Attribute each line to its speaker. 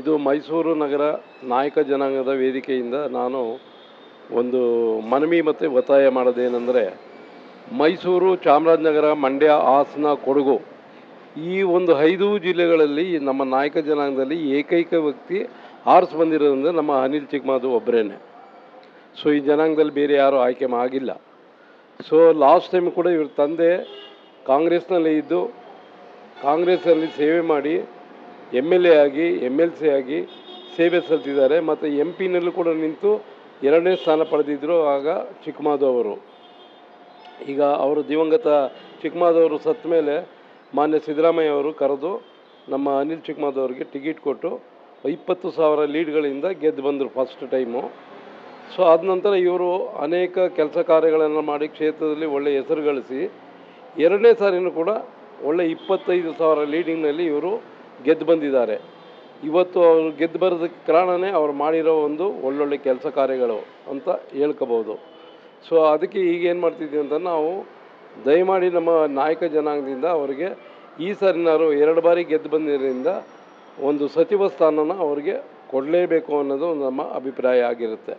Speaker 1: ಇದು ಮೈಸೂರು ನಗರ ನಾಯಕ ಜನಾಂಗದ ವೇದಿಕೆಯಿಂದ ನಾನು ಒಂದು ಮನವಿ ಮತ್ತು ಒತ್ತಾಯ ಮಾಡೋದೇನೆಂದರೆ, ಮೈಸೂರು, ಚಾಮರಾಜನಗರ, ಮಂಡ್ಯ, ಹಾಸನ, ಕೊಡಗು ಈ ಒಂದು 5 ಜಿಲ್ಲೆಗಳಲ್ಲಿ ನಮ್ಮ ನಾಯಕ ಜನಾಂಗದಲ್ಲಿ ಏಕೈಕ ವ್ಯಕ್ತಿ ಆರಿಸಿ ಬಂದಿರೋದ್ರಿಂದ ನಮ್ಮ ಅನಿಲ್ ಚಿಕ್ಕಮಾದು ಒಬ್ಬರೇನೆ. ಸೊ ಈ ಜನಾಂಗದಲ್ಲಿ ಬೇರೆ ಯಾರೂ ಆಯ್ಕೆ ಆಗಿಲ್ಲ. ಸೊ ಲಾಸ್ಟ್ ಟೈಮ್ ಕೂಡ ಇವ್ರ ತಂದೆ ಕಾಂಗ್ರೆಸ್ನಲ್ಲಿ ಇದ್ದು ಕಾಂಗ್ರೆಸ್ಸಲ್ಲಿ ಸೇವೆ ಮಾಡಿ MLA ಆಗಿ MLC ಆಗಿ ಸೇವೆ ಸಲ್ಲಿಸಿದ್ದಾರೆ. ಮತ್ತು MP ನಲ್ಲೂ ಕೂಡ ನಿಂತು 2ನೇ ಸ್ಥಾನ ಪಡೆದಿದ್ದರು ಆಗ ಚಿಕ್ಕಮಾದು ಅವರು. ಈಗ ಅವರು ದಿವಂಗತ ಚಿಕ್ಕಮಾದು ಅವರು ಸತ್ತ ಮೇಲೆ ಮಾನ್ಯ ಸಿದ್ದರಾಮಯ್ಯ ಅವರು ಕರೆದು ನಮ್ಮ ಅನಿಲ್ ಚಿಕ್ಕಮಾದು ಅವರಿಗೆ ಟಿಕೆಟ್ ಕೊಟ್ಟು 20,000 ಲೀಡ್ಗಳಿಂದ ಗೆದ್ದು ಬಂದರು ಫಸ್ಟ್ ಟೈಮು. ಸೊ ಆದ ನಂತರ ಇವರು ಅನೇಕ ಕೆಲಸ ಕಾರ್ಯಗಳನ್ನು ಮಾಡಿ ಕ್ಷೇತ್ರದಲ್ಲಿ ಒಳ್ಳೆಯ ಹೆಸರು ಗಳಿಸಿ 2ನೇ ಸಾರಿನೂ ಕೂಡ ಒಳ್ಳೆ 25,000 ಲೀಡಿಂಗ್ನಲ್ಲಿ ಇವರು ಗೆದ್ದು ಬಂದಿದ್ದಾರೆ. ಇವತ್ತು ಅವರು ಗೆದ್ದು ಬರೋದಕ್ಕೆ ಕಾರಣವೇ ಅವ್ರು ಮಾಡಿರೋ ಒಂದು ಒಳ್ಳೊಳ್ಳೆ ಕೆಲಸ ಕಾರ್ಯಗಳು ಅಂತ ಹೇಳ್ಕೋಬೋದು. ಸೊ ಅದಕ್ಕೆ ಈಗ ಏನು ಮಾಡ್ತಿದ್ದೀವಿ ಅಂತ ನಾವು ದಯಮಾಡಿ ನಮ್ಮ ನಾಯಕ ಜನಾಂಗದಿಂದ ಅವರಿಗೆ ಈ ಸಾರಿನಾರು 2 ಬಾರಿ ಗೆದ್ದು ಬಂದಿರೋದ್ರಿಂದ ಒಂದು ಸಚಿವ ಸ್ಥಾನನ ಅವರಿಗೆ ಕೊಡಲೇಬೇಕು ಅನ್ನೋದು ನಮ್ಮ ಅಭಿಪ್ರಾಯ ಆಗಿರುತ್ತೆ.